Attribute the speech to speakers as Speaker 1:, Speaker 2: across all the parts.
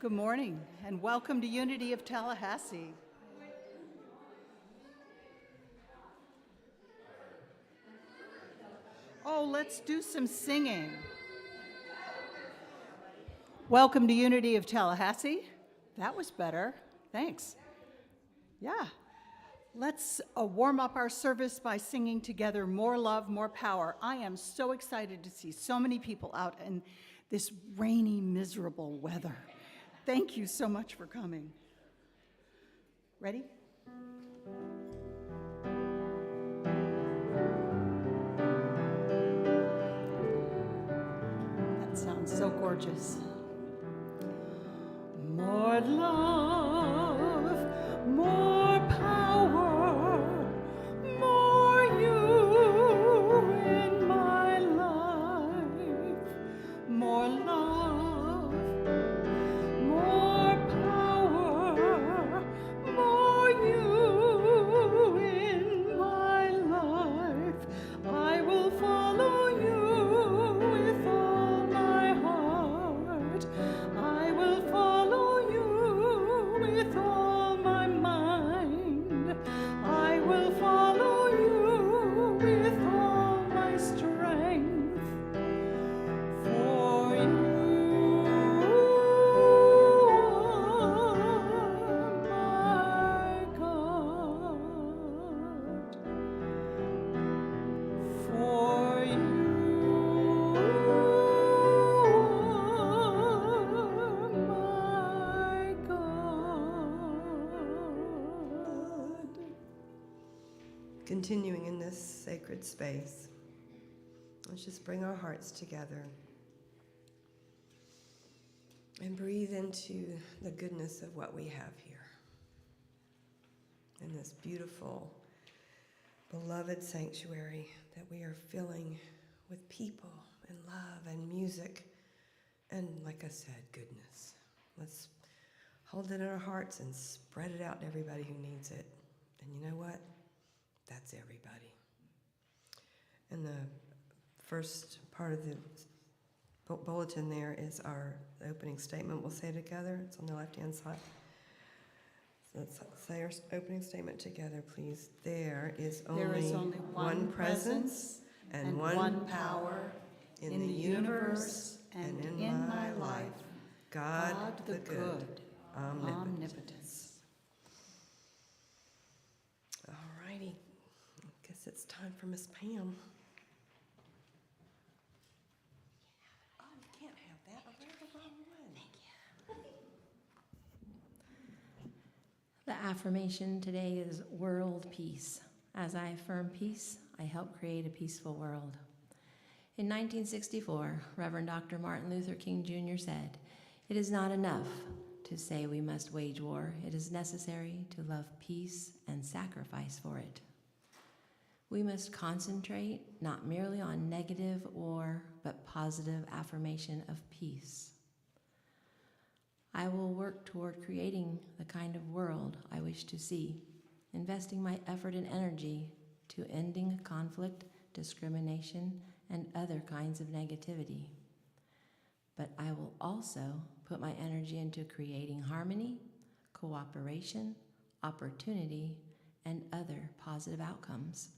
Speaker 1: Good morning, and welcome to Unity of Tallahassee. Oh, let's do some singing. Welcome to Unity of Tallahassee. That was better. Thanks. Yeah. Let's warm up our service by singing together More Love, More Power. I am so excited to see so many people out in this rainy, miserable weather. Thank you so much for coming. Ready? That sounds so gorgeous. More love, more power, more you in my life. More love, more power, more you in my life. I will follow you with all my heart. I will follow you with all my mind. I will follow you with all my strength. For you are my God. For you are my God.
Speaker 2: Continuing in this sacred space, let's just bring our hearts together and breathe into the goodness of what we have here in this beautiful, beloved sanctuary that we are filling with people and love and music and, like I said, goodness. Let's hold it in our hearts and spread it out to everybody who needs it. And you know what? That's everybody. And the first part of the bulletin there is our opening statement. We'll say it together. It's on the left-hand side. So let's say our opening statement together, please. There is only one presence and one power in the universe and in my life. God the good, omnipotence. All righty. I guess it's time for Miss Pam. Oh, you can't have that. I read the wrong one.
Speaker 3: The affirmation today is world peace. As I affirm peace, I help create a peaceful world. In 1964, Reverend Dr. Martin Luther King Jr. said, "It is not enough to say we must wage war. It is necessary to love peace and sacrifice for it." We must concentrate not merely on negative war, but positive affirmation of peace. I will work toward creating the kind of world I wish to see, investing my effort and energy to ending conflict, discrimination, and other kinds of negativity. But I will also put my energy into creating harmony, cooperation, opportunity, and other positive outcomes.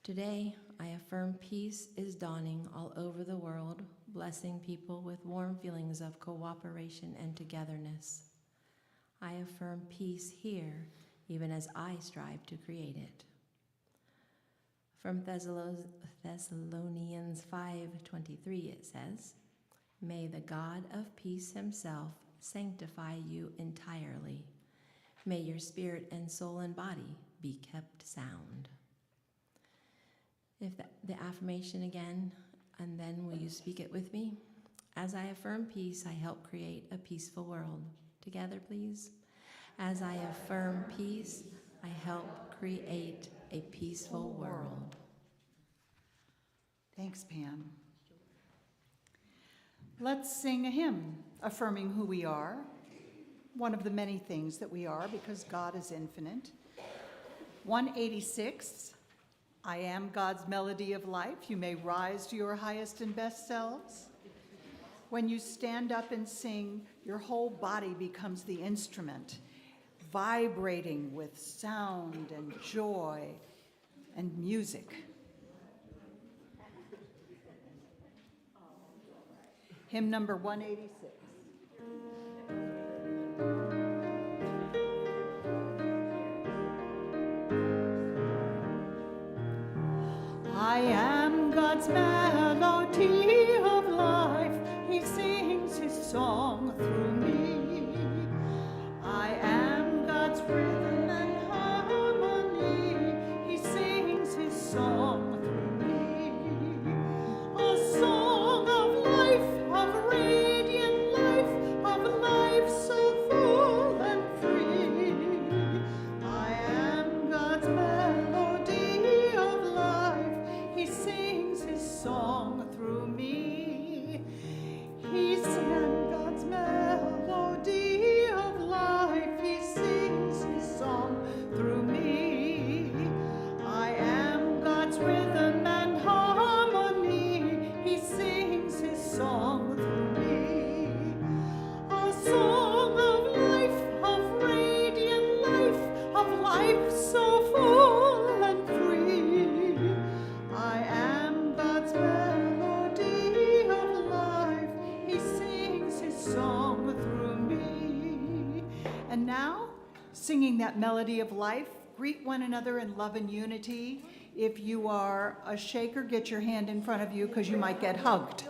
Speaker 3: Today, I affirm peace is dawning all over the world, blessing people with warm feelings of cooperation and togetherness. I affirm peace here, even as I strive to create it. From Thessalonians 5:23 it says, "May the God of peace himself sanctify you entirely. May your spirit and soul and body be kept sound." If the affirmation again, and then will you speak it with me? As I affirm peace, I help create a peaceful world. Together, please. As I affirm peace, I help create a peaceful world.
Speaker 1: Thanks, Pam. Let's sing a hymn affirming who we are, one of the many things that we are because God is infinite. 186, I am God's melody of life. You may rise to your highest and best selves. When you stand up and sing, your whole body becomes the instrument, vibrating with sound and joy and music. Hymn number 186. I am God's melody of life. He sings his song through me. I am God's rhythm and harmony. He sings his song through me. A song of life, of radiant life, of life so full and free. I am God's melody of life. He sings his song through me. He's God's melody of life. He sings his song through me. I am God's rhythm and harmony. He sings his song through me. A song of life, of radiant life, of life so full and free. I am God's melody of life. He sings his song through me. And now, singing that melody of life, greet one another in love and unity. If you are a shaker, get your hand in front of you because you might get hugged.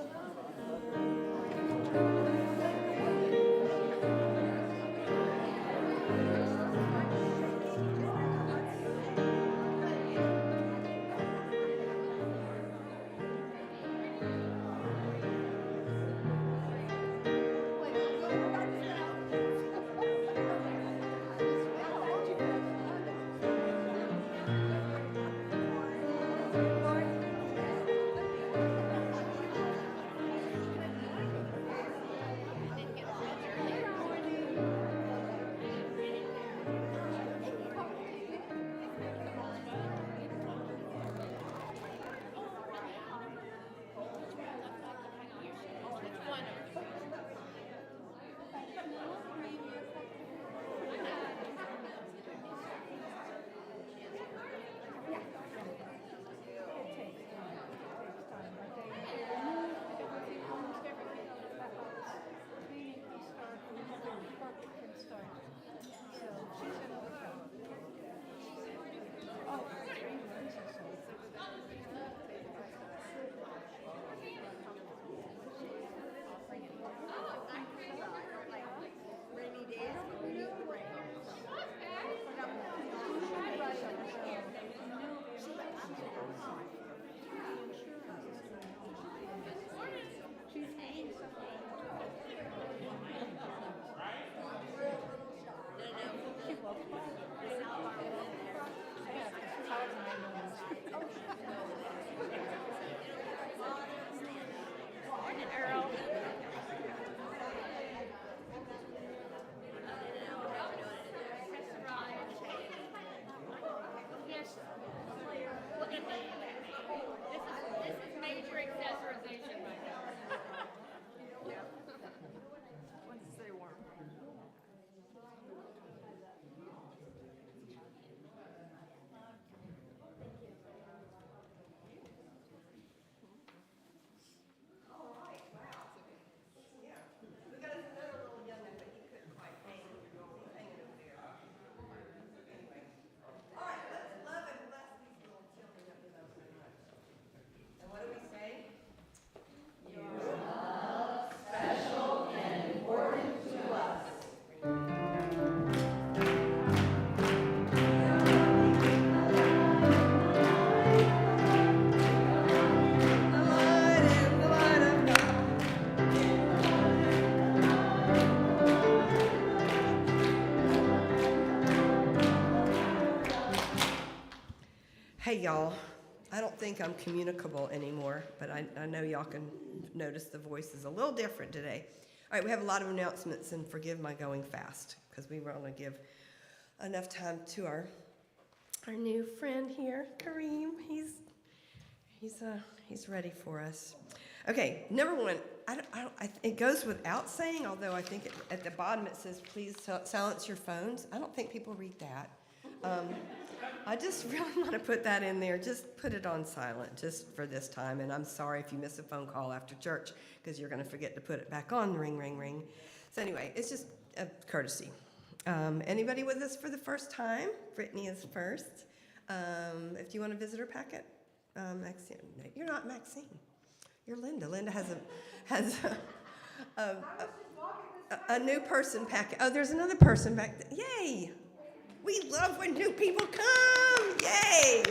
Speaker 2: Hey, y'all. I don't think I'm communicable anymore, but I know y'all can notice the voice is a little different today. All right, we have a lot of announcements, and forgive my going fast, because we want to give enough time to our new friend here, Kareem. He's ready for us. Okay, number one, it goes without saying, although I think at the bottom it says, please silence your phones. I don't think people read that. I just really want to put that in there. Just put it on silent just for this time. And I'm sorry if you miss a phone call after church because you're going to forget to put it back on. Ring, ring, ring. So anyway, it's just a courtesy. Anybody with us for the first time? Brittany is first. If you want a visitor packet, Maxine. No, you're not Maxine. You're Linda. Linda has a new person packet. Oh, there's another person back there. Yay! We love when new people come. Yay!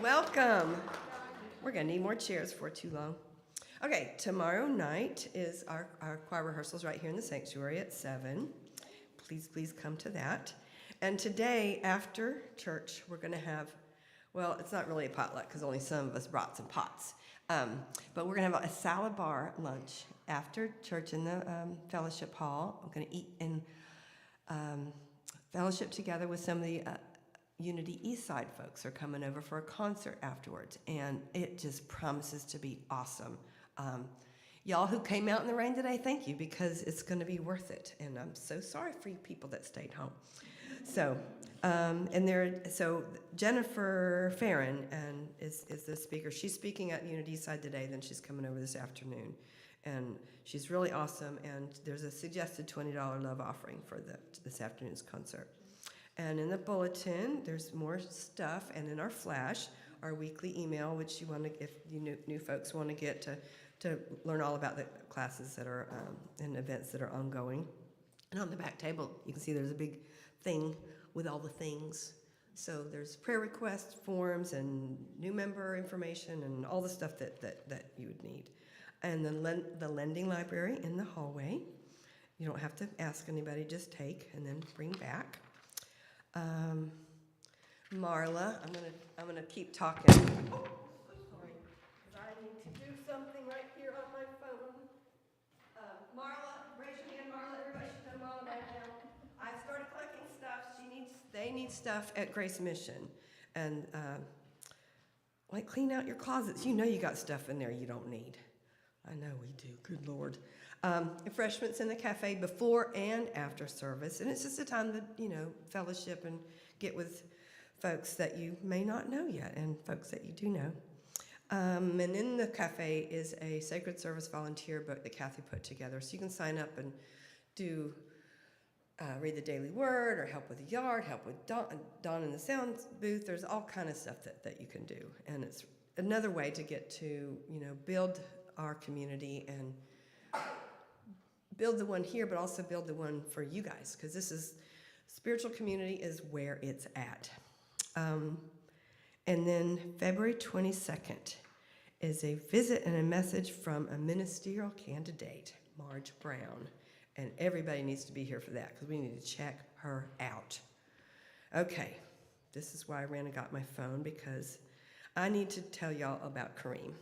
Speaker 2: Welcome. We're gonna need more chairs for too long. Okay, tomorrow night is our choir rehearsals right here in the sanctuary at 7. Please come to that. And today, after church, we're gonna have, well, it's not really a potluck because only some of us brought some pots. But we're going to have a salad bar lunch after church in the fellowship hall. I'm going to eat in fellowship together with some of the Unity Eastside folks who are coming over for a concert afterwards. And it just promises to be awesome. Y'all who came out in the rain today, thank you, because it's going to be worth it. And I'm so sorry for you people that stayed home. So, so Jennifer Farron is the speaker. She's speaking at Unity Side today, then she's coming over this afternoon. And she's really awesome, and there's a suggested $20 love offering for this afternoon's concert. And in the bulletin, there's more stuff, and in our flash, our weekly email, which you want to, if you new folks want to get to learn all about the classes that are and events that are ongoing. And on the back table, you can see there's a big thing with all the things. So there's prayer request forms and new member information and all the stuff that you would need. And then the lending library in the hallway. You don't have to ask anybody, just take and then bring back. Marla, I'm gonna keep talking. Oh, sorry, because I need to do something right here on my phone. Marla, raise your hand, Marla. Everybody should know Marla right now. I started collecting stuff. They need stuff at Grace Mission, and like clean out your closets. You know you got stuff in there you don't need. I know we do. Good Lord. Refreshments in the cafe before and after service, and it's just a time to fellowship and get with folks that you may not know yet, and folks that you do know. And in the cafe is a sacred service volunteer book that Kathy put together, so you can sign up and do read the daily word, or help with the yard, help with Dawn in the sound booth. There's all kind of stuff that you can do, and it's another way to get to build our community and build the one here, but also build the one for you guys, because this is spiritual community is where it's at. And then February 22nd is a visit and a message from a ministerial candidate, Marge Brown. And everybody needs to be here for that because we need to check her out. Okay, this is why I ran and got my phone, because I need to tell y'all about Kareem.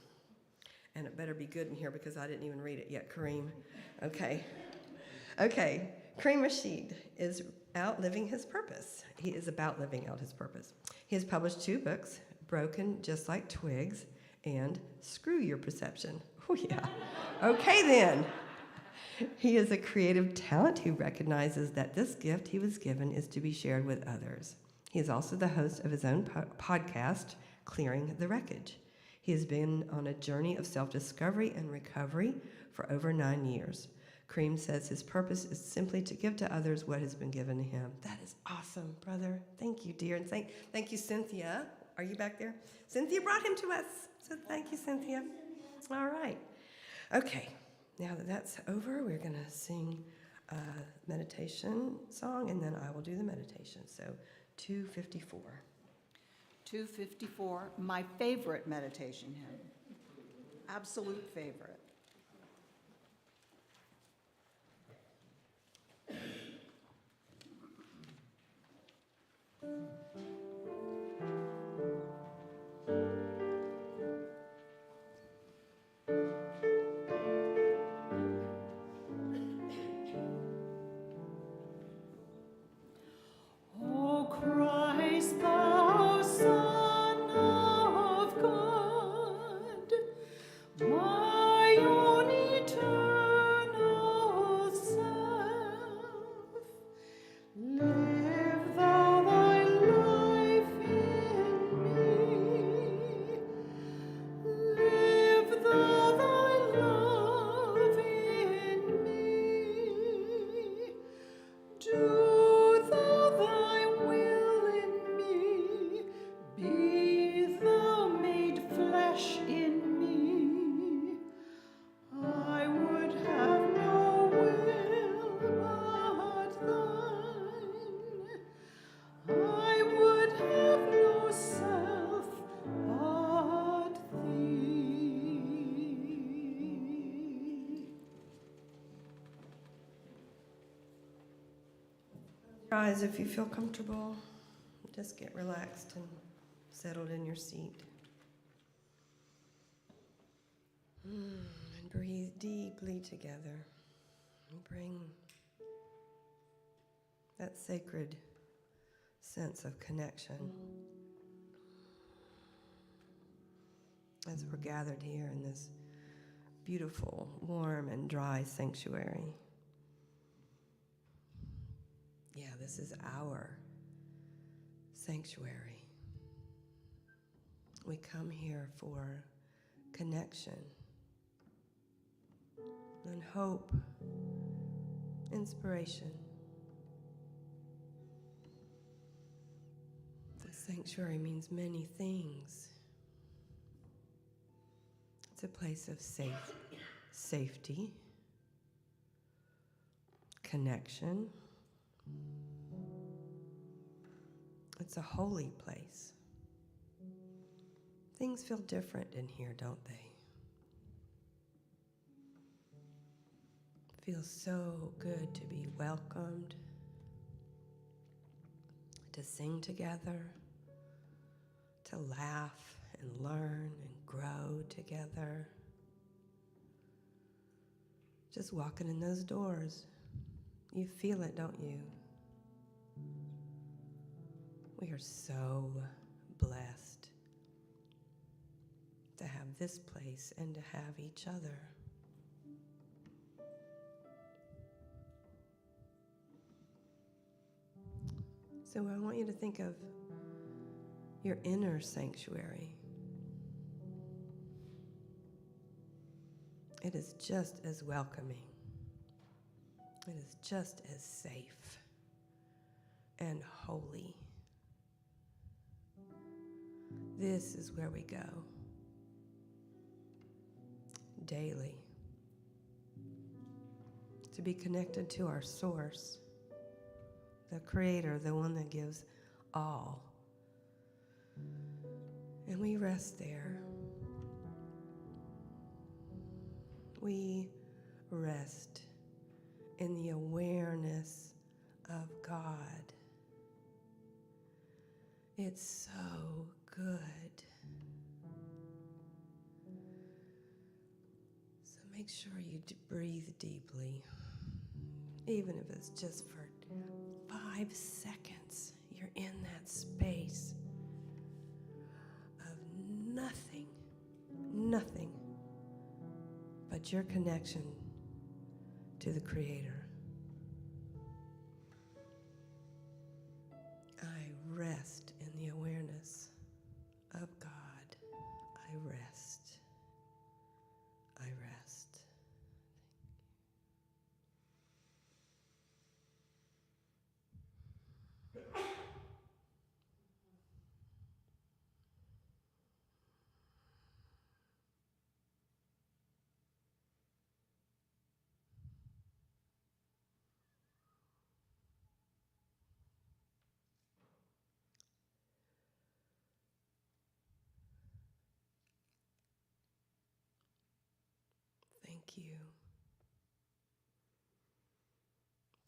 Speaker 2: And it better be good in here because I didn't even read it yet, Kareem. Okay, Kareem Rashid is out living his purpose. He is about living out his purpose. He has published 2 books, Broken Just Like Twigs and Screw Your Perception. Oh yeah, okay then. He is a creative talent who recognizes that this gift he was given is to be shared with others. He is also the host of his own podcast, Clearing the Wreckage. He has been on a journey of self-discovery and recovery for over 9 years. Kareem says his purpose is simply to give to others what has been given to him. That is awesome, brother. Thank you, dear. And thank you, Cynthia. Are you back there? Cynthia brought him to us. So thank you, Cynthia. All right. Okay. Now that that's over, we're going to sing a meditation song, and then I will do the meditation. So 254.
Speaker 1: 254, my favorite meditation hymn. Absolute favorite. O Christ, thou Son of God, my
Speaker 2: eyes if you feel comfortable. Just get relaxed and settled in your seat. And breathe deeply together. And bring that sacred sense of connection as we're gathered here in this beautiful, warm, and dry sanctuary. Yeah, this is our sanctuary. We come here for connection and hope, inspiration. The sanctuary means many things. It's a place of safety, connection. It's a holy place. Things feel different in here, don't they? It feels so good to be welcomed, to sing together, to laugh and learn and grow together. Just walking in those doors, you feel it, don't you? We are so blessed to have this place and to have each other. So I want you to think of your inner sanctuary. It is just as welcoming. It is just as safe and holy. This is where we go daily to be connected to our source, the Creator, the one that gives all. And we rest there. We rest in the awareness of God. It's so good. So make sure you breathe deeply, even if it's just for 5 seconds. You're in that space of nothing but your connection to the Creator. I rest in the awareness of God. I rest. I rest. Thank you.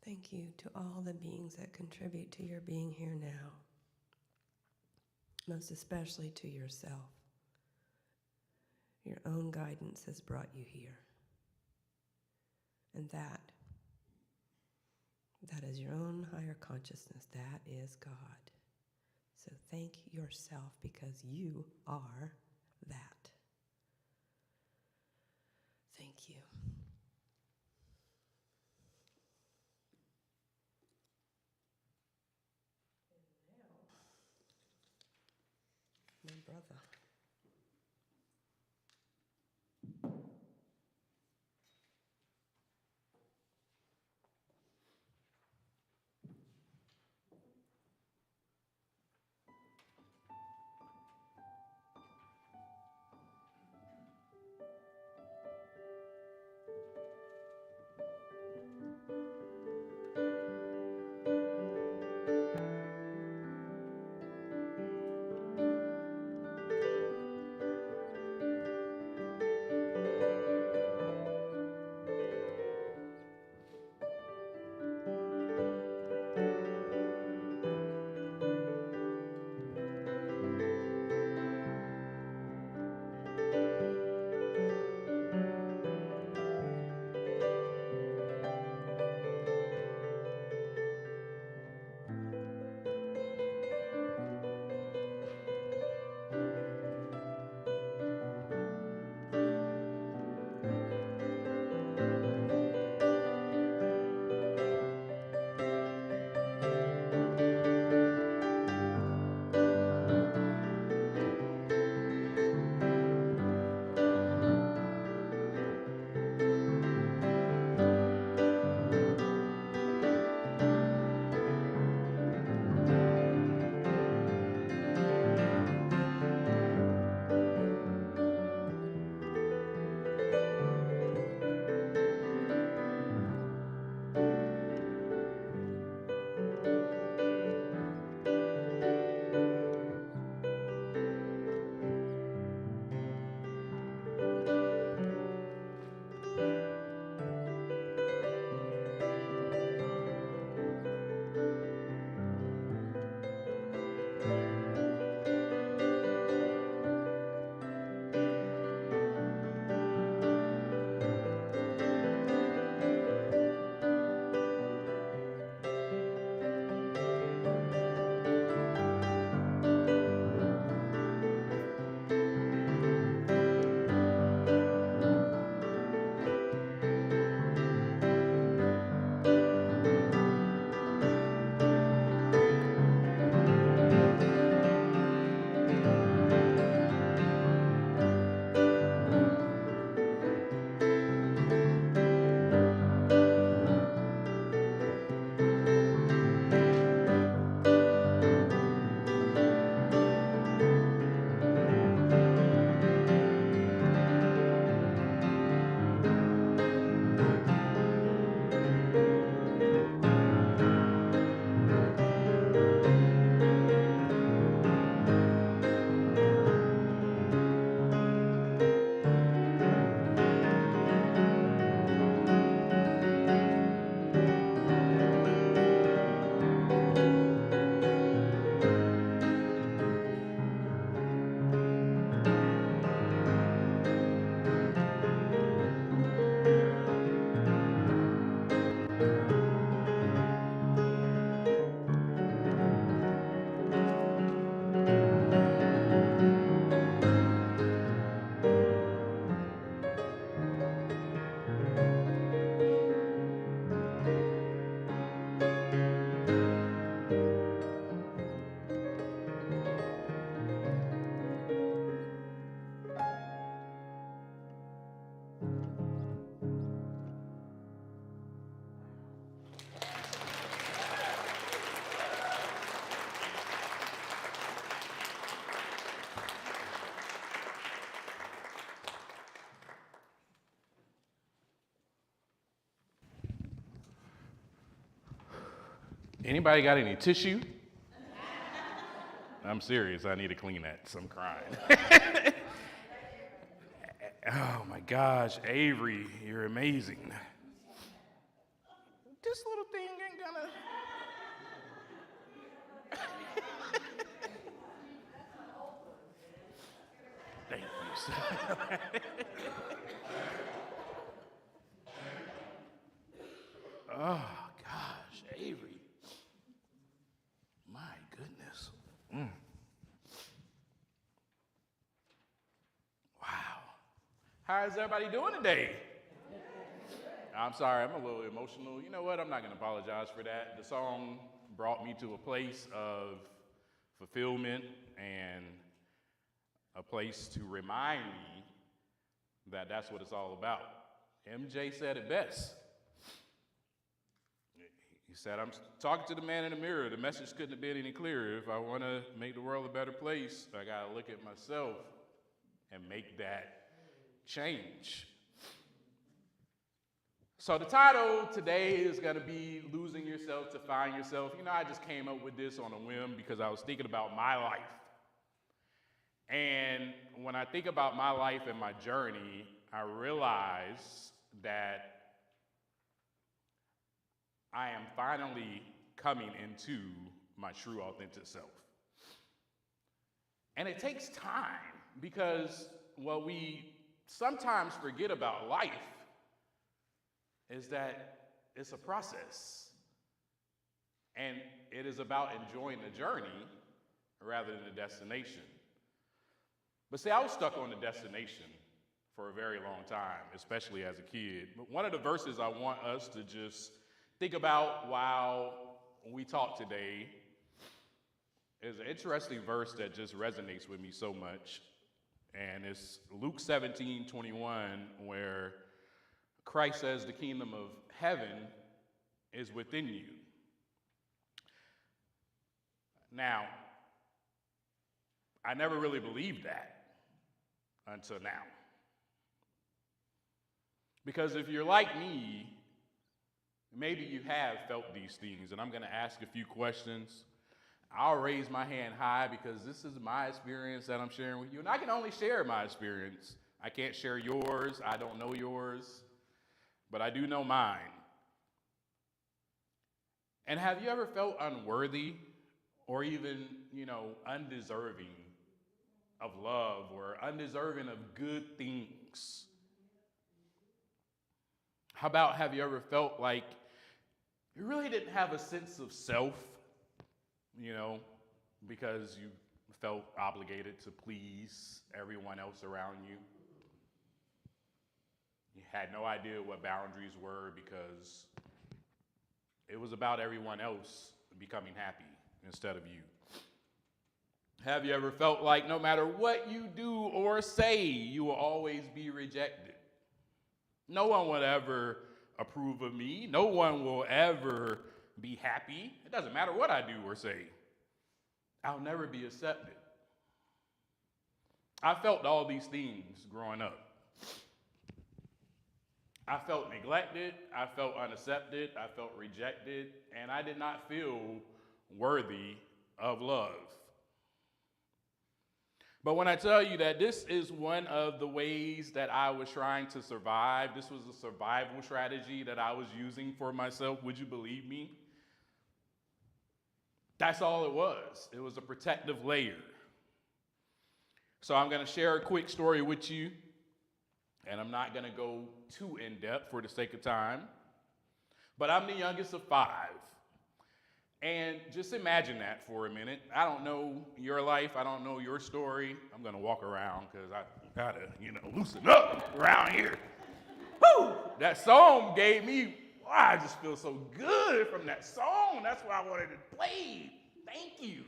Speaker 2: Thank you to all the beings that contribute to your being here now, most especially to yourself. Your own guidance has brought you here. And that is your own higher consciousness. That is God. So thank yourself because you are that. Thank you. My brother.
Speaker 4: Anybody got any tissue? I'm serious, I need to clean that, so I'm crying. Oh my gosh, Avery, you're amazing. This little thing ain't gonna... Thank you, sir. Oh gosh, Avery. My goodness. Wow. How is everybody doing today? I'm sorry, I'm a little emotional. You know what? I'm not going to apologize for that. The song brought me to a place of fulfillment and a place to remind me that that's what it's all about. MJ said it best. He said, I'm talking to the man in the mirror. The message couldn't have been any clearer. If I want to make the world a better place, I got to look at myself and make that change. So the title today is going to be Losing Yourself to Find Yourself. You know, I just came up with this on a whim because I was thinking about my life. And when I think about my life and my journey, I realize that I am finally coming into my true, authentic self. And it takes time because what we sometimes forget about life is that it's a process. And it is about enjoying the journey rather than the destination. But see, I was stuck on the destination for a very long time, especially as a kid. But one of the verses I want us to just think about while we talk today is an interesting verse that just resonates with me so much. And it's Luke 17:21, where Christ says the kingdom of heaven is within you. Now, I never really believed that until now. Because if you're like me, maybe you have felt these things, and I'm going to ask a few questions. I'll raise my hand high because this is my experience that I'm sharing with you, and I can only share my experience. I can't share yours. I don't know yours. but I do know mine. And have you ever felt unworthy or even, undeserving of love or undeserving of good things? How about have you ever felt like you really didn't have a sense of self, because you felt obligated to please everyone else around you? You had no idea what boundaries were because it was about everyone else becoming happy instead of you. Have you ever felt like no matter what you do or say, you will always be rejected? No one will ever approve of me. No one will ever be happy. It doesn't matter what I do or say. I'll never be accepted. I felt all these things growing up. I felt neglected, I felt unaccepted, I felt rejected, and I did not feel worthy of love. But when I tell you that this is one of the ways that I was trying to survive, this was a survival strategy that I was using for myself, would you believe me? That's all it was. It was a protective layer. So I'm going to share a quick story with you, and I'm not going to go too in-depth for the sake of time. But I'm the youngest of 5. And just imagine that for a minute. I don't know your life. I don't know your story. I'm going to walk around because I got to, loosen up around here. Woo! That song gave me, I just feel so good from that song. That's why I wanted it played. Thank you.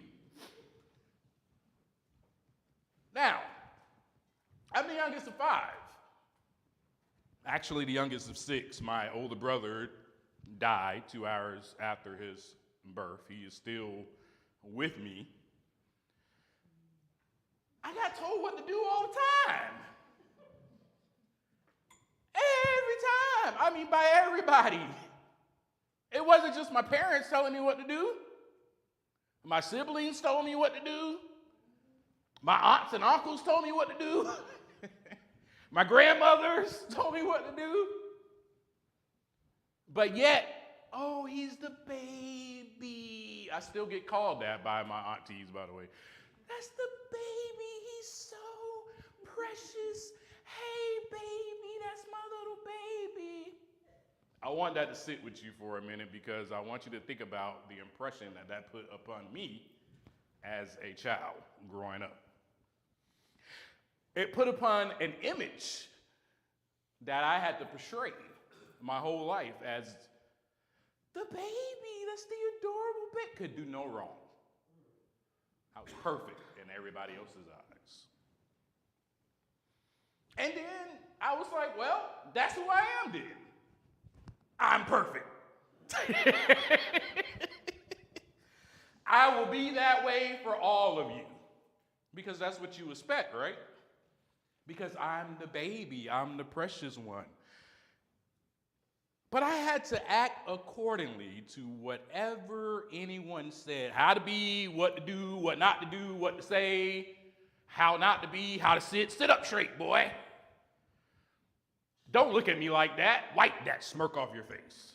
Speaker 4: Now, I'm the youngest of 5. Actually, the youngest of 6. My older brother died 2 hours after his birth. He is still with me. I got told what to do all the time. Every time. I mean, by everybody. It wasn't just my parents telling me what to do. My siblings told me what to do. My aunts and uncles told me what to do. My grandmothers told me what to do. But yet, oh, he's the baby. I still get called that by my aunties, by the way. That's the baby. He's so precious. Hey, baby, that's my little baby. I want that to sit with you for a minute because I want you to think about the impression that put upon me as a child growing up. It put upon an image that I had to portray my whole life as the baby, that's the adorable baby, could do no wrong. I was perfect in everybody else's eyes. And then I was like, well, that's who I am then. I'm perfect. I will be that way for all of you. Because that's what you expect, right? Because I'm the baby, I'm the precious one. But I had to act accordingly to whatever anyone said. How to be, what to do, what not to do, what to say, how not to be, how to sit. Sit up straight, boy. Don't look at me like that. Wipe that smirk off your face.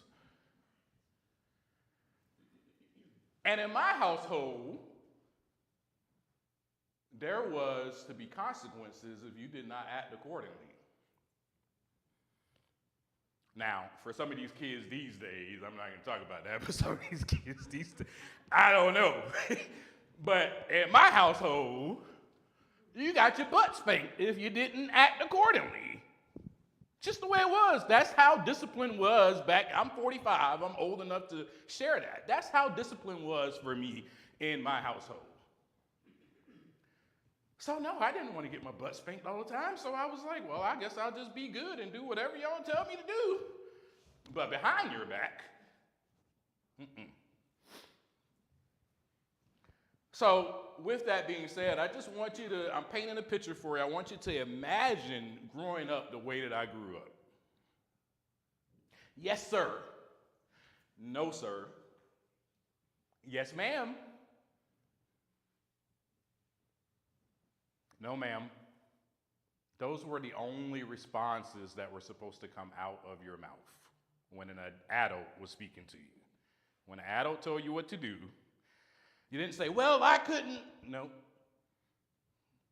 Speaker 4: And in my household, there was to be consequences if you did not act accordingly. Now, for some of these kids these days, I'm not going to talk about that, but some of these kids these days, I don't know. But in my household, you got your butt spanked if you didn't act accordingly. Just the way it was. That's how discipline was back. I'm 45. I'm old enough to share that. That's how discipline was for me in my household. So no, I didn't want to get my butt spanked all the time. So I was like, well, I guess I'll just be good and do whatever y'all tell me to do. But behind your back, So with that being said, I just want you to, I'm painting a picture for you. I want you to imagine growing up the way that I grew up. Yes, sir. No, sir. Yes, ma'am. No, ma'am. those were the only responses that were supposed to come out of your mouth when an adult was speaking to you. When an adult told you what to do, you didn't say, well, I couldn't. No.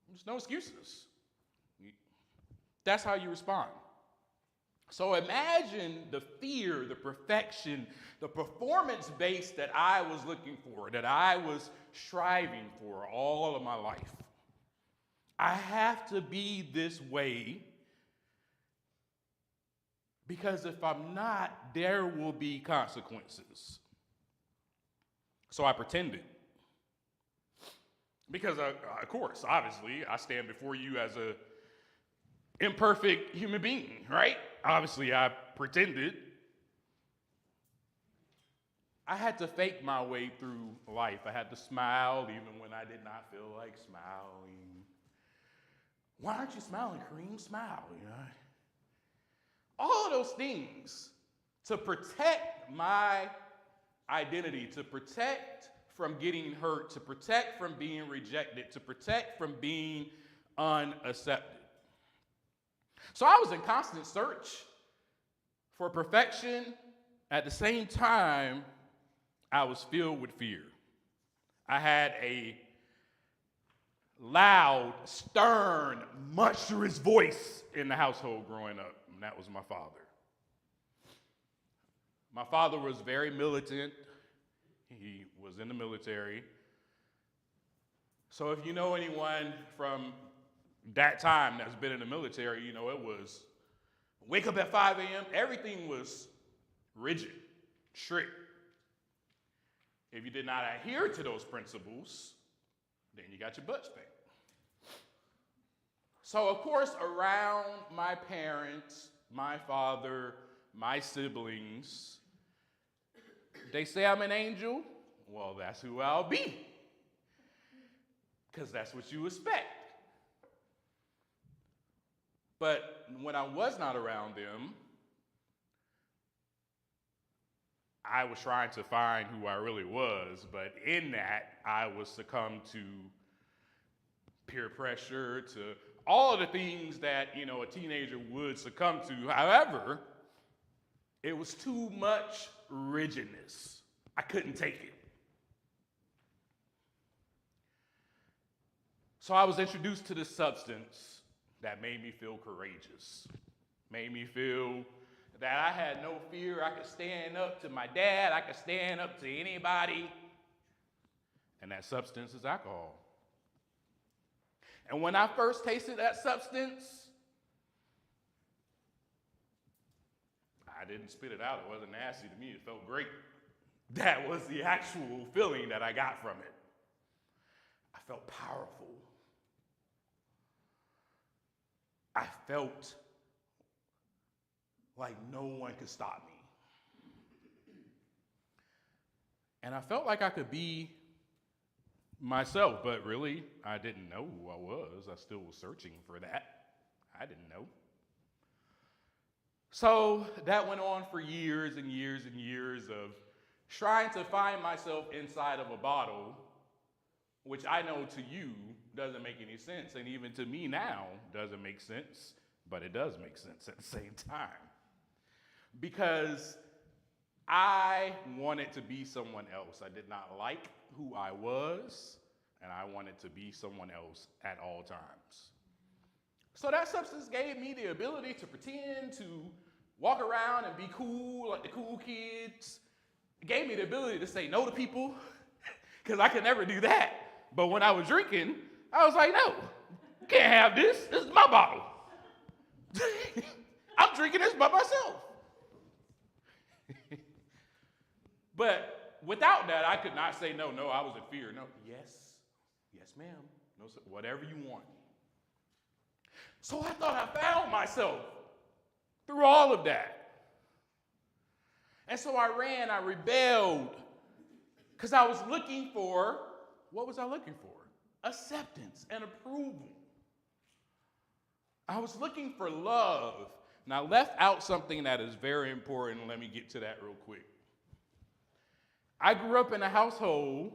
Speaker 4: There's no excuses. That's how you respond. So imagine the fear, the perfection, the performance base that I was looking for, that I was striving for all of my life. I have to be this way because if I'm not, there will be consequences. So I pretended. Because, of course, obviously, I stand before you as an imperfect human being, right? Obviously, I pretended. I had to fake my way through life. I had to smile even when I did not feel like smiling. Why aren't you smiling, Kareem? Smile, you know? All of those things to protect my identity, to protect from getting hurt, to protect from being rejected, to protect from being unaccepted. So I was in constant search for perfection. At the same time, I was filled with fear. I had a loud, stern, monstrous voice in the household growing up, and that was my father. My father was very militant. He was in the military. So if you know anyone from that time that's been in the military, you know it was wake up at 5 a.m. Everything was rigid, strict. If you did not adhere to those principles, then you got your butt spanked. So of course, around my parents, my father, my siblings, they say I'm an angel. Well, that's who I'll be. Because that's what you expect. But when I was not around them, I was trying to find who I really was. But in that, I was succumbed to peer pressure, to all of the things that, you know, a teenager would succumb to. However, it was too much rigidness. I couldn't take it. So I was introduced to this substance that made me feel courageous, made me feel that I had no fear. I could stand up to my dad. I could stand up to anybody. And that substance is alcohol. And when I first tasted that substance, I didn't spit it out. It wasn't nasty to me. It felt great. That was the actual feeling that I got from it. I felt powerful. I felt like no one could stop me. And I felt like I could be myself, but really, I didn't know who I was. I still was searching for that. I didn't know. So that went on for years and years and years of trying to find myself inside of a bottle, which I know to you doesn't make any sense, and even to me now doesn't make sense, but it does make sense at the same time. Because I wanted to be someone else. I did not like who I was, and I wanted to be someone else at all times. So that substance gave me the ability to pretend to walk around and be cool like the cool kids. It gave me the ability to say no to people, because I could never do that. But when I was drinking, I was like, no, you can't have this. This is my bottle. I'm drinking this by myself. But without that, I could not say no. No, I was in fear. No, yes, ma'am. No, sir. Whatever you want. So I thought I found myself through all of that. And so I ran, I rebelled, because I was looking for, what was I looking for? Acceptance and approval. I was looking for love. And I left out something that is very important. Let me get to that real quick. I grew up in a household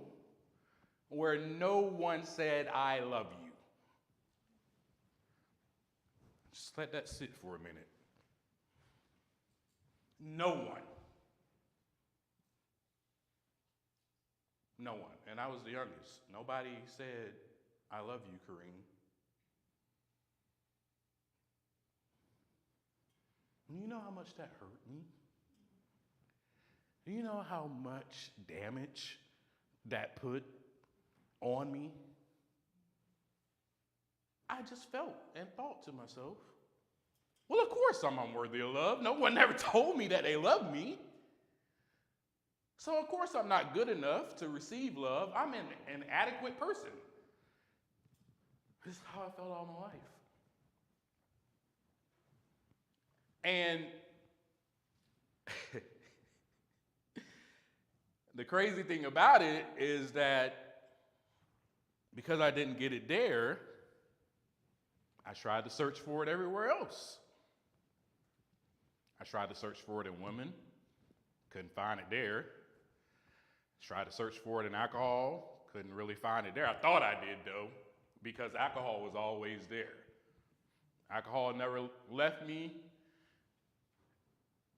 Speaker 4: where no one said, I love you. Just let that sit for a minute. No one. No one. And I was the youngest. Nobody said, I love you, Kareem. You know how much that hurt me? Do you know how much damage that put on me? I just felt and thought to myself, well, of course I'm unworthy of love. No one ever told me that they loved me. So of course I'm not good enough to receive love. I'm an inadequate person. This is how I felt all my life. And the crazy thing about it is that because I didn't get it there, I tried to search for it everywhere else. I tried to search for it in women, couldn't find it there. Tried to search for it in alcohol, couldn't really find it there. I thought I did though, because alcohol was always there. Alcohol never left me,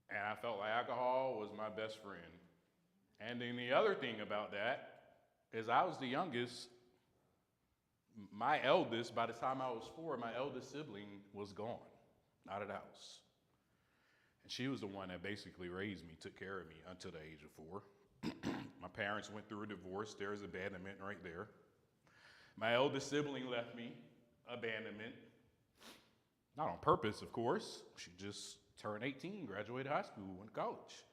Speaker 4: and I felt like alcohol was my best friend. And then the other thing about that is I was the youngest. My eldest, by the time I was 4, my eldest sibling was gone, out of the house. And she was the one that basically raised me, took care of me until the age of 4. My parents went through a divorce. There's abandonment right there. My eldest sibling left me, abandonment. Not on purpose, of course. She just turned 18, graduated high school, went to college.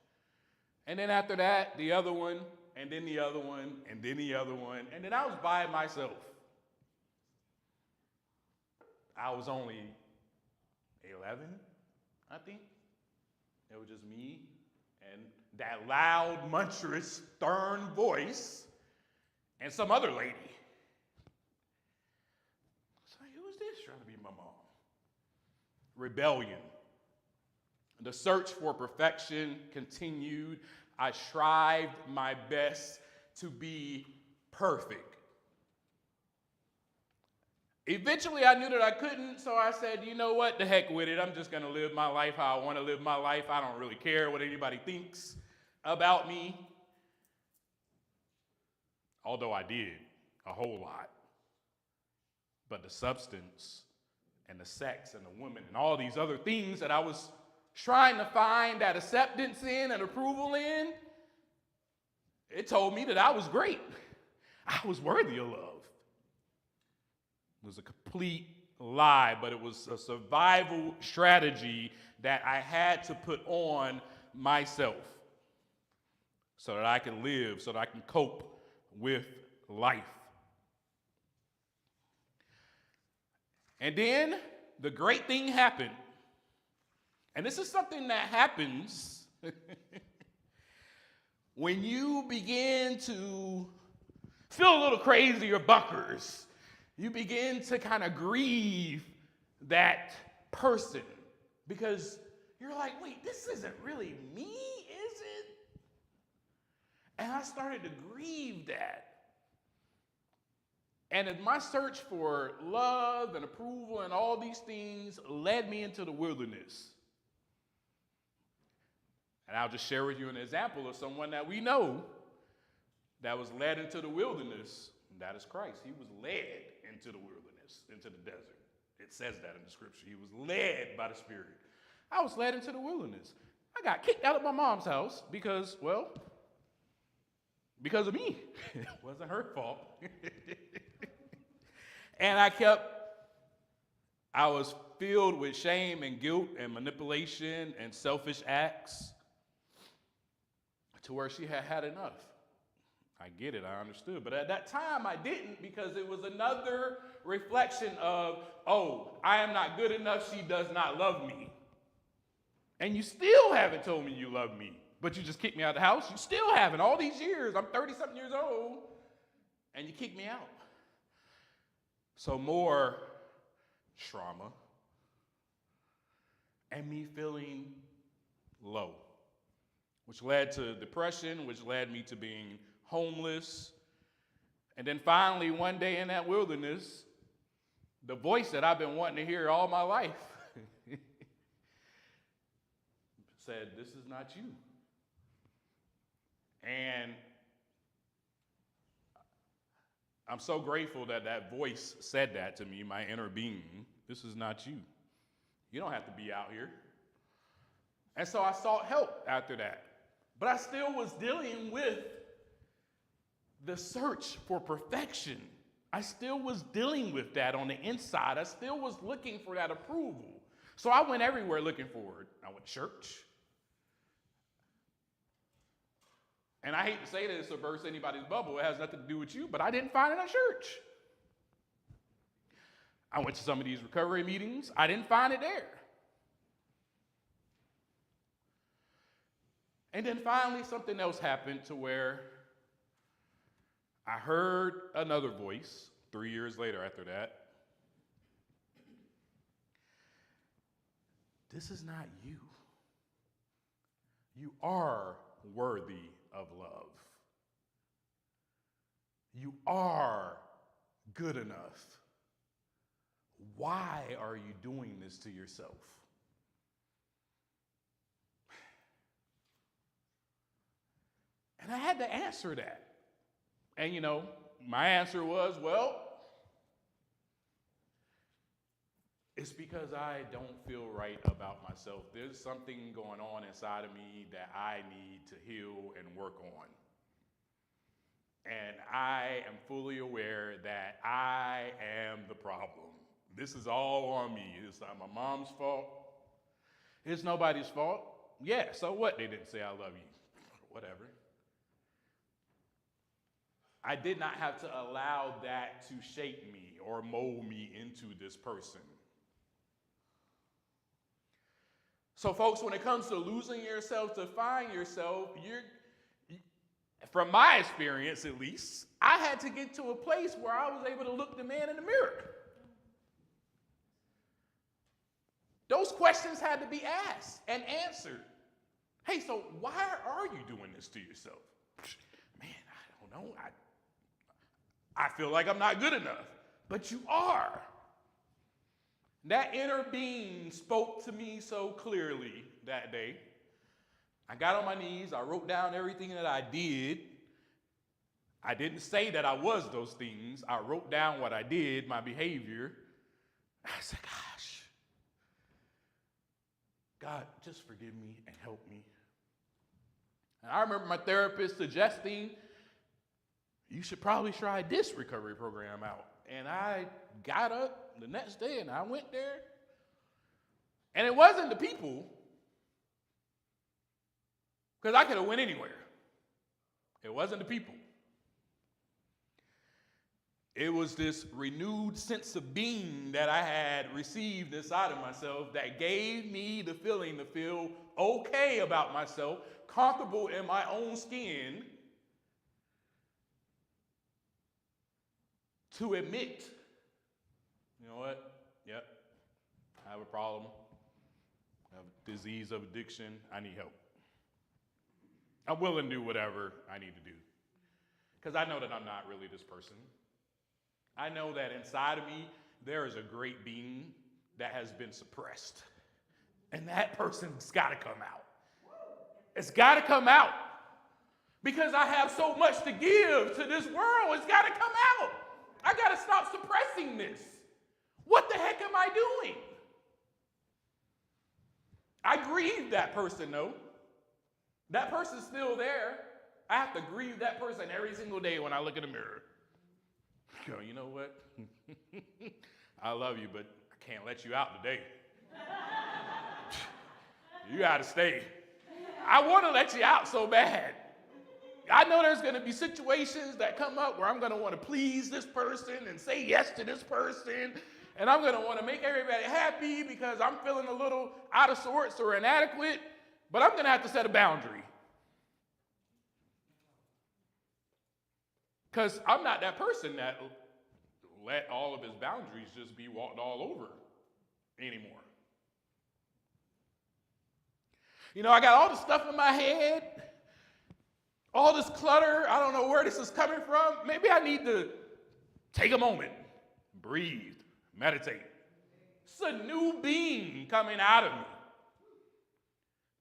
Speaker 4: And then after that, the other one, and then the other one, and then the other one. And then I was by myself. I was only 11, I think. It was just me and that loud, monstrous, stern voice and some other lady. It's like, who is this trying to be my mom? Rebellion. The search for perfection continued. I strived my best to be perfect. Eventually, I knew that I couldn't, so I said, you know what, the heck with it. I'm just going to live my life how I want to live my life. I don't really care what anybody thinks about me. Although I did a whole lot. But the substance and the sex and the woman and all these other things that I was trying to find that acceptance in and approval in, it told me that I was great. I was worthy of love. It was a complete lie, but it was a survival strategy that I had to put on myself so that I can live, so that I can cope with life. And then the great thing happened. And this is something that happens when you begin to feel a little crazy or bunkers. You begin to kind of grieve that person because you're like, wait, this isn't really me, is it? And I started to grieve that. And as my search for love and approval and all these things led me into the wilderness. And I'll just share with you an example of someone that we know that was led into the wilderness, and that is Christ. He was led into the wilderness, into the desert. It says that in the scripture. He was led by the Spirit. I was led into the wilderness. I got kicked out of my mom's house because of me. It wasn't her fault. And I was filled with shame and guilt and manipulation and selfish acts to where she had had enough. I get it, I understood. But at that time, I didn't because it was another reflection of, oh, I am not good enough, she does not love me. And you still haven't told me you love me, but you just kicked me out of the house. You still haven't. All these years, I'm 30-something years old, and you kicked me out. So more trauma and me feeling low, which led to depression, which led me to being homeless. And then finally, one day in that wilderness, the voice that I've been wanting to hear all my life said, "This is not you." And I'm so grateful that that voice said that to me, my inner being. This is not you. You don't have to be out here. And so I sought help after that. But I still was dealing with the search for perfection. I still was dealing with that on the inside. I still was looking for that approval. So I went everywhere looking for it. I went to church. And I hate to say this or burst anybody's bubble. It has nothing to do with you, but I didn't find it in a church. I went to some of these recovery meetings. I didn't find it there. And then finally, something else happened to where I heard another voice 3 years later after that. This is not you. You are worthy of love. You are good enough. Why are you doing this to yourself? And I had to answer that. And you know, my answer was, well, it's because I don't feel right about myself. There's something going on inside of me that I need to heal and work on. And I am fully aware that I am the problem. This is all on me. It's not my mom's fault. It's nobody's fault. Yeah, so what? They didn't say I love you. Whatever. I did not have to allow that to shape me or mold me into this person. So folks, when it comes to losing yourself, to find yourself, from my experience at least, I had to get to a place where I was able to look the man in the mirror. Those questions had to be asked and answered. Hey, so why are you doing this to yourself? Man, I don't know. I feel like I'm not good enough, but you are. That inner being spoke to me so clearly that day. I got on my knees. I wrote down everything that I did. I didn't say that I was those things. I wrote down what I did, my behavior. I said, gosh, God, just forgive me and help me. And I remember my therapist suggesting, you should probably try this recovery program out. And I got up the next day and I went there. And it wasn't the people, because I could have went anywhere. It wasn't the people. It was this renewed sense of being that I had received inside of myself that gave me the feeling to feel okay about myself, comfortable in my own skin, to admit, you know what? Yep, I have a problem. I have a disease of addiction. I need help. I'm willing to do whatever I need to do. Because I know that I'm not really this person. I know that inside of me, there is a great being that has been suppressed. And that person's got to come out. It's got to come out. Because I have so much to give to this world. It's got to come out. I got to stop suppressing this. What the heck am I doing? I grieve that person, though. That person's still there. I have to grieve that person every single day when I look in the mirror. Go, you know what? I love you, but I can't let you out today. You got to stay. I want to let you out so bad. I know there's going to be situations that come up where I'm going to want to please this person and say yes to this person. And I'm going to want to make everybody happy because I'm feeling a little out of sorts or inadequate. But I'm going to have to set a boundary. Because I'm not that person that let all of his boundaries just be walked all over anymore. You know, I got all the stuff in my head, all this clutter. I don't know where this is coming from. Maybe I need to take a moment, breathe, meditate. It's a new being coming out of me.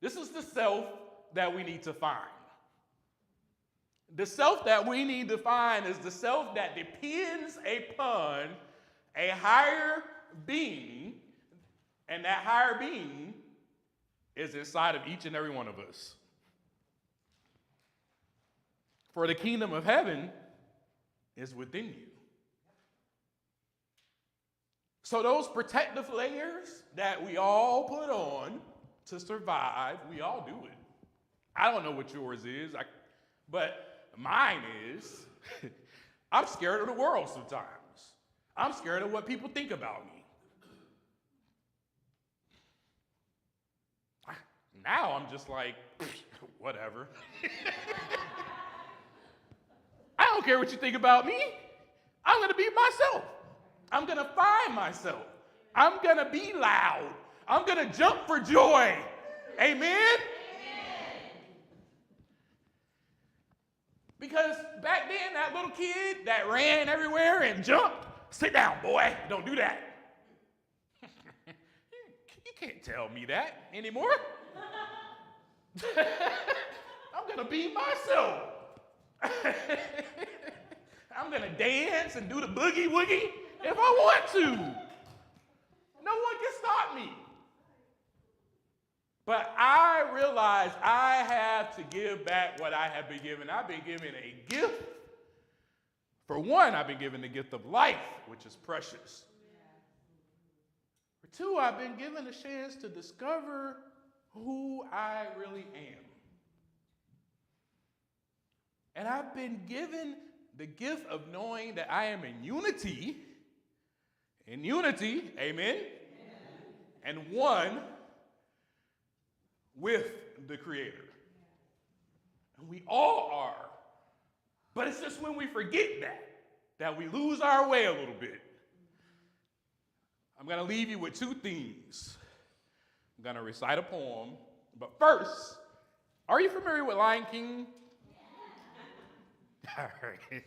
Speaker 4: This is the self that we need to find. The self that we need to find is the self that depends upon a higher being, and that higher being is inside of each and every one of us. For the kingdom of heaven is within you. So those protective layers that we all put on to survive, we all do it. I don't know what yours is, but mine is, I'm scared of the world sometimes. I'm scared of what people think about me. Now I'm just like, whatever. I don't care what you think about me. I'm going to be myself. I'm going to find myself. I'm going to be loud. I'm going to jump for joy. Amen? Because back then, that little kid that ran everywhere and jumped, sit down, boy. Don't do that. You can't tell me that anymore. I'm going to be myself. I'm going to dance and do the boogie woogie if I want to. No one can stop me. But I realize I have to give back what I have been given. I've been given a gift. For one, I've been given the gift of life, which is precious. For two, I've been given a chance to discover who I really am. And I've been given the gift of knowing that I am in unity, amen, and one with the Creator. And we all are. But it's just when we forget that we lose our way a little bit. I'm going to leave you with two themes. I'm going to recite a poem. But first, are you familiar with Lion King? All right.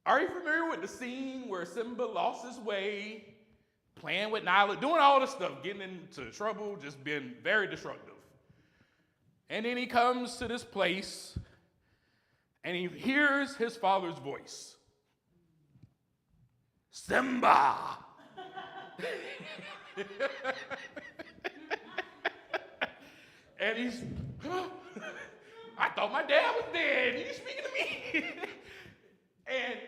Speaker 4: Are you familiar with the scene where Simba lost his way, playing with Nala, doing all this stuff, getting into trouble, just being very disruptive? And then he comes to this place and he hears his father's voice. Simba! And he's, I thought my dad was dead. Are you speaking to me? And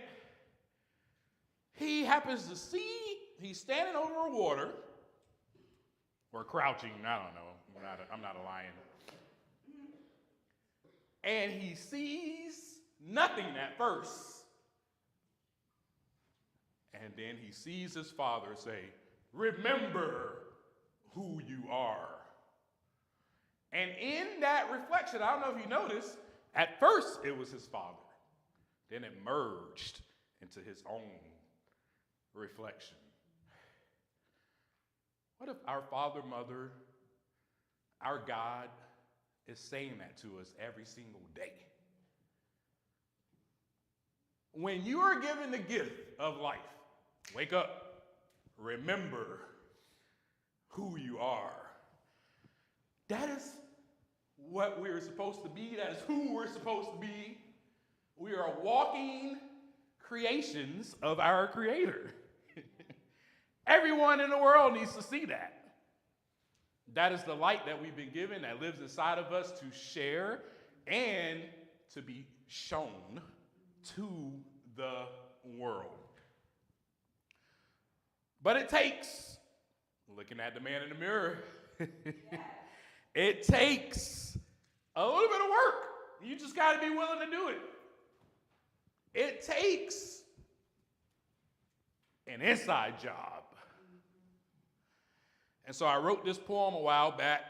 Speaker 4: he happens to see, he's standing over a water, or crouching, I don't know. I'm not a lion. And he sees nothing at first. And then he sees his father say, remember who you are. And in that reflection, I don't know if you noticed, at first it was his father. Then it merged into his own reflection. What if our Father, Mother, our God is saying that to us every single day? When you are given the gift of life, wake up, remember who you are. That is what we're supposed to be. That is who we're supposed to be. We are walking creations of our Creator. Everyone in the world needs to see that. That is the light that we've been given that lives inside of us to share and to be shown to the world. But it takes, looking at the man in the mirror, it takes a little bit of work. You just got to be willing to do it. It takes an inside job. And so I wrote this poem a while back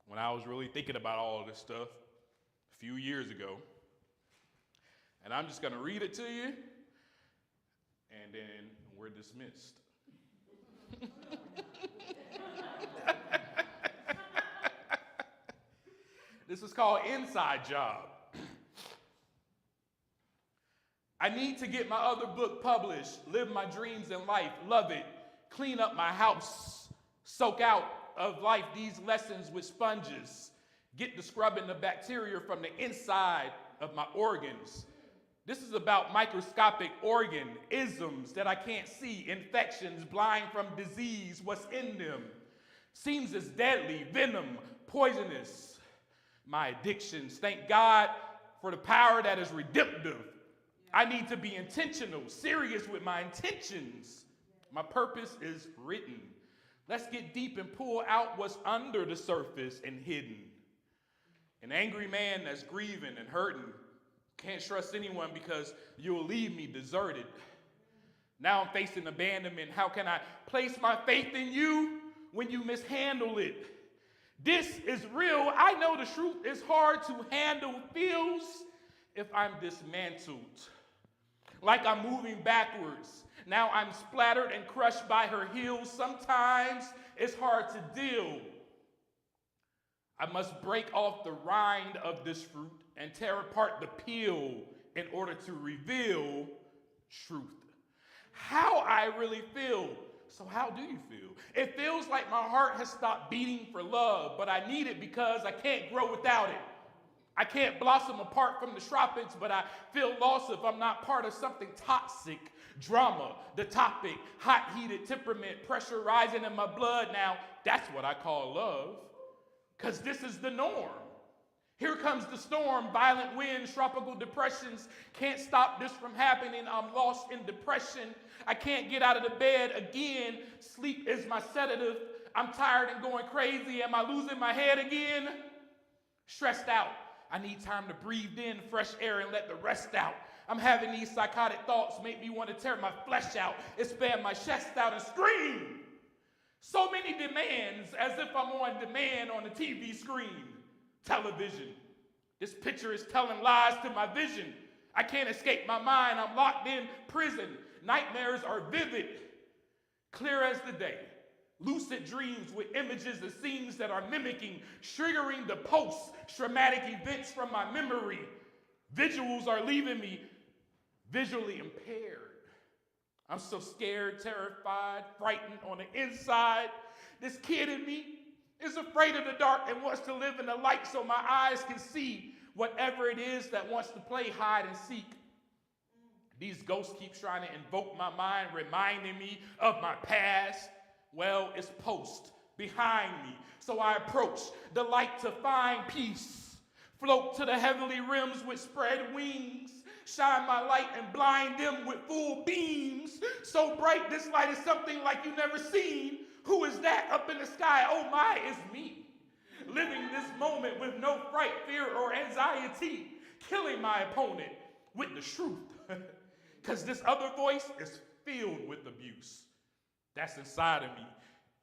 Speaker 4: when I was really thinking about all of this stuff a few years ago. And I'm just going to read it to you, and then we're dismissed. This is called Inside Job. I need to get my other book published, live my dreams in life, love it, clean up my house, soak out of life, these lessons with sponges. Get to scrubbing the bacteria from the inside of my organs. This is about microscopic organ isms that I can't see, infections, blind from disease, what's in them. Seems as deadly, venom, poisonous. My addictions, thank God for the power that is redemptive. I need to be intentional, serious with my intentions. My purpose is written. Let's get deep and pull out what's under the surface and hidden. An angry man that's grieving and hurting. Can't trust anyone because you'll leave me deserted. Now I'm facing abandonment. How can I place my faith in you when you mishandle it? This is real. I know the truth is hard to handle. Feels if I'm dismantled. Like I'm moving backwards. Now I'm splattered and crushed by her heels. Sometimes it's hard to deal. I must break off the rind of this fruit and tear apart the peel in order to reveal truth. How I really feel. So how do you feel? It feels like my heart has stopped beating for love, but I need it because I can't grow without it. I can't blossom apart from the tropics, but I feel lost if I'm not part of something toxic. Drama, the topic, hot heated temperament, pressure rising in my blood. Now, that's what I call love. Because this is the norm. Here comes the storm, violent winds, tropical depressions. Can't stop this from happening. I'm lost in depression. I can't get out of the bed again. Sleep is my sedative. I'm tired and going crazy. Am I losing my head again? Stressed out. I need time to breathe in fresh air and let the rest out. I'm having these psychotic thoughts make me want to tear my flesh out, expand my chest out and scream. So many demands, as if I'm on demand on the TV screen. Television. This picture is telling lies to my vision. I can't escape my mind. I'm locked in prison. Nightmares are vivid, clear as the day. Lucid dreams with images of scenes that are mimicking, triggering the post-traumatic events from my memory. Visuals are leaving me visually impaired. I'm so scared, terrified, frightened on the inside. This kid in me is afraid of the dark and wants to live in the light so my eyes can see whatever it is that wants to play hide and seek. These ghosts keep trying to invoke my mind, reminding me of my past. Well, it's post behind me. So I approach the light to find peace. Float to the heavenly rims with spread wings. Shine my light and blind them with full beams. So bright, this light is something like you never seen. Who is that up in the sky? Oh my, it's me. Living this moment with no fright, fear, or anxiety. Killing my opponent with the truth. Because this other voice is filled with abuse. That's inside of me.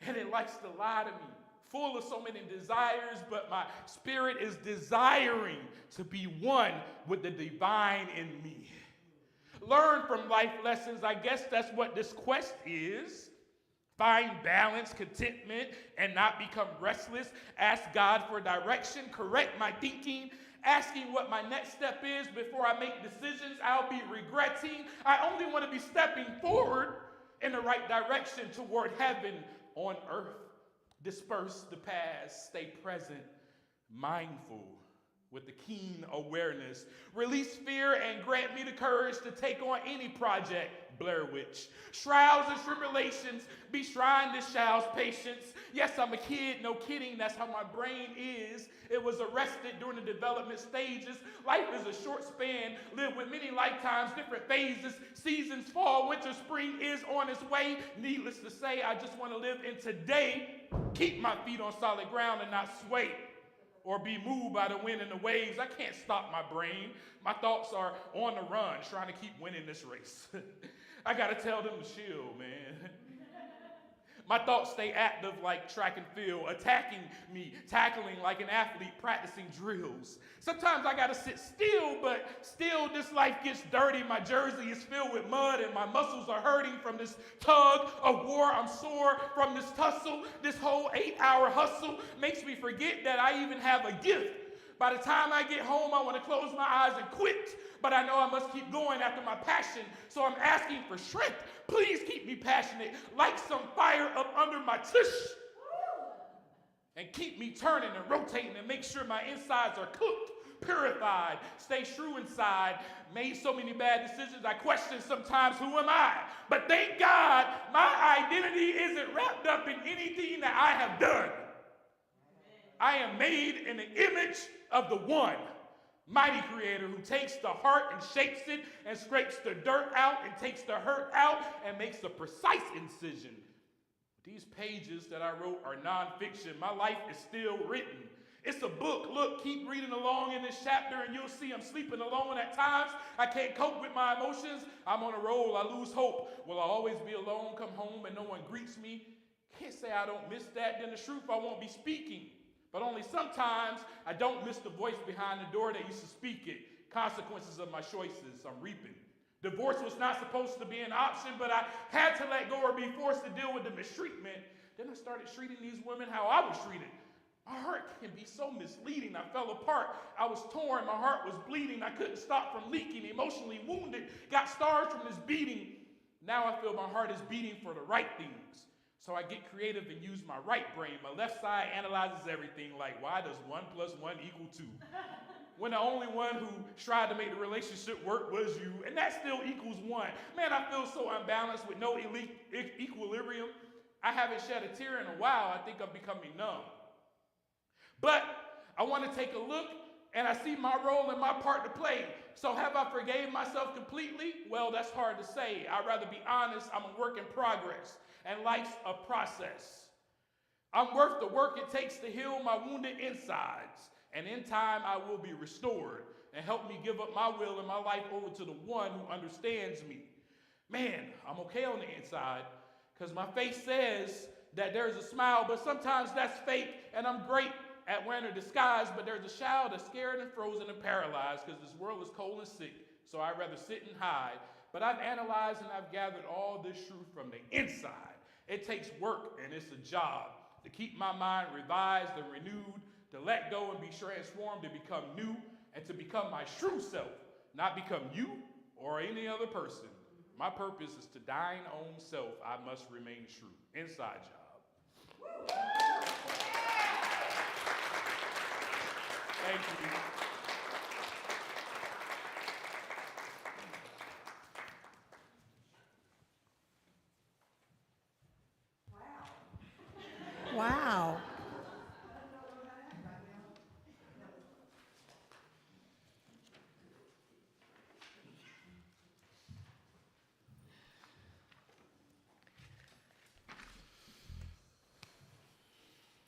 Speaker 4: And it likes to lie to me. Full of so many desires, but my spirit is desiring to be one with the divine in me. Learn from life lessons. I guess that's what this quest is. Find balance, contentment, and not become restless. Ask God for direction. Correct my thinking. Asking what my next step is before I make decisions I'll be regretting. I only want to be stepping forward in the right direction toward heaven on earth. Disperse the past, stay present, mindful with the keen awareness. Release fear and grant me the courage to take on any project, Blair Witch. Trials and tribulations, be shrine this child's patience. Yes, I'm a kid, no kidding, that's how my brain is. It was arrested during the development stages. Life is a short span, lived with many lifetimes, different phases, seasons, fall, winter, spring is on its way. Needless to say, I just want to live in today, keep my feet on solid ground and not sway or be moved by the wind and the waves. I can't stop my brain. My thoughts are on the run, trying to keep winning this race. I gotta tell them to chill, man. My thoughts stay active like track and field, attacking me, tackling like an athlete, practicing drills. Sometimes I gotta sit still, but still this life gets dirty. My jersey is filled with mud and my muscles are hurting from this tug of war. I'm sore from this tussle. This whole 8-hour hustle makes me forget that I even have a gift. By the time I get home, I want to close my eyes and quit, but I know I must keep going after my passion, so I'm asking for strength. Please keep me passionate, like some fire up under my tush. and keep me turning and rotating and make sure my insides are cooked, purified, stay true inside. Made so many bad decisions, I question sometimes, who am I? But thank God my identity isn't wrapped up in anything that I have done. I am made in the image of the one mighty creator who takes the heart and shapes it and scrapes the dirt out and takes the hurt out and makes a precise incision. These pages that I wrote are nonfiction. My life is still written. It's a book. Look, keep reading along in this chapter and you'll see I'm sleeping alone at times. I can't cope with my emotions. I'm on a roll. I lose hope. Will I always be alone, come home and no one greets me? Can't say I don't miss that. Then the truth, I won't be speaking. But only sometimes I don't miss the voice behind the door that used to speak it. Consequences of my choices I'm reaping. Divorce was not supposed to be an option, but I had to let go or be forced to deal with the mistreatment. Then I started treating these women how I was treated. My heart can be so misleading. I fell apart. I was torn. My heart was bleeding. I couldn't stop from leaking. Emotionally wounded. Got scars from this beating. Now I feel my heart is beating for the right things. So I get creative and use my right brain. My left side analyzes everything like, why does 1 + 1 = 2? When the only one who tried to make the relationship work was you, and that still equals 1. Man, I feel so unbalanced with no equilibrium. I haven't shed a tear in a while. I think I'm becoming numb. But I want to take a look, and I see my role and my part to play. So have I forgave myself completely? Well, that's hard to say. I'd rather be honest. I'm a work in progress, and life's a process. I'm worth the work it takes to heal my wounded insides, and in time I will be restored and help me give up my will and my life over to the one who understands me. Man, I'm okay on the inside because my face says that there's a smile, but sometimes that's fake, and I'm great at wearing a disguise, but there's a child that's scared and frozen and paralyzed because this world is cold and sick, so I'd rather sit and hide. But I've analyzed and I've gathered all this truth from the inside. It takes work and it's a job to keep my mind revised and renewed, to let go and be transformed, to become new, and to become my true self, not become you or any other person. My purpose is to thine own self. I must remain true. Inside job. Thank you.
Speaker 1: Wow.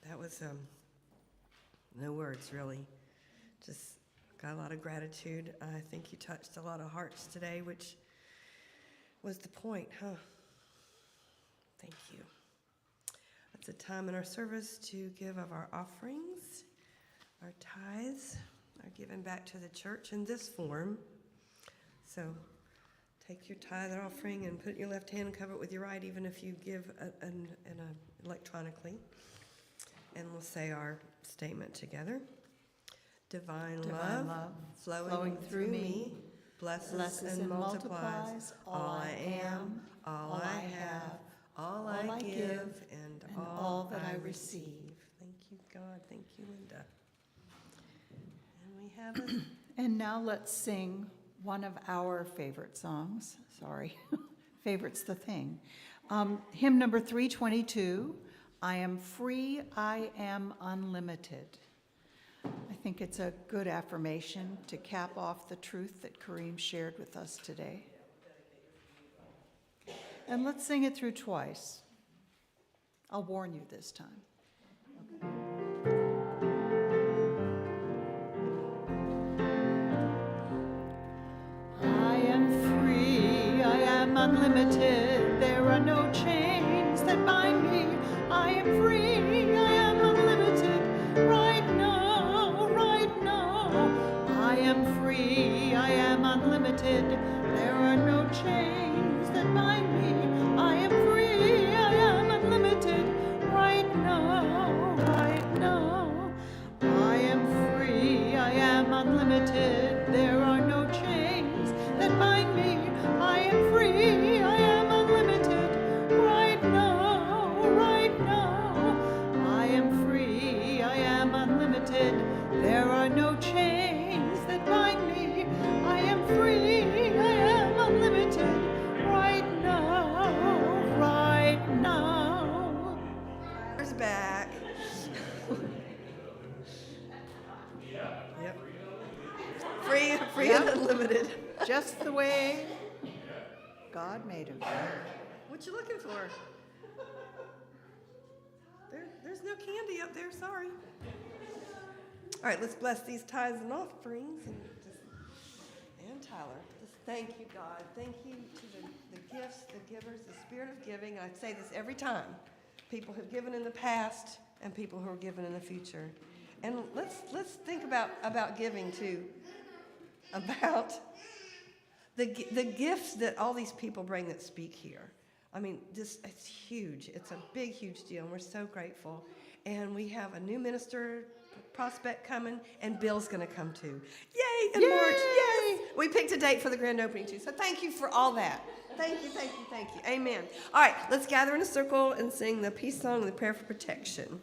Speaker 2: That was no words, really. Just got a lot of gratitude. I think you touched a lot of hearts today, which was the point, huh? Thank you. It's a time in our service to give of our offerings. Our tithes are given back to the church in this form. So take your tithe offering and put it in your left hand and cover it with your right, even if you give electronically. And we'll say our statement together. Divine love flowing through me, blesses and multiplies all I am, all I have, all I give, and all that I receive. Thank you, God. Thank you, Linda. And we have a...
Speaker 1: And now let's sing one of our favorite songs. Sorry, favorite's the thing. Hymn number 322, I am free, I am unlimited. I think it's a good affirmation to cap off the truth that Kareem shared with us today. And let's sing it through twice. I'll warn you this time. I am free, I am unlimited. There are no chains that bind me. I am free, I am unlimited. Right now, right now. I am free, I am unlimited. There are no chains that bind me. I am free, I am unlimited. Right now, right now. I am free, I am unlimited. There are no chains that bind me. I am free, I am unlimited. Right now, right now. I am free, are no chains that bind me. I am free, I am unlimited right now, right now.
Speaker 2: Tyler's back. Yep. Free and unlimited.
Speaker 1: Just the way God made him.
Speaker 2: What you looking for? There's no candy up there, sorry. All right, let's bless these tithes and offerings and Tyler. Just thank you, God. Thank you to the gifts, the givers, the spirit of giving. I say this every time. People who've given in the past and people who are giving in the future. And let's think about giving too. About the gifts that all these people bring that speak here. I mean, it's huge. It's a big, huge deal, and we're so grateful. And we have a new minister prospect coming, and Bill's going to come too. Yay! In March, yes! We picked a date for the grand opening too, so thank you for all that. Thank you, thank you, thank you. Amen. All right, let's gather in a circle and sing the peace song and the prayer for protection.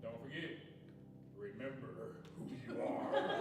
Speaker 5: Don't forget, remember who you are.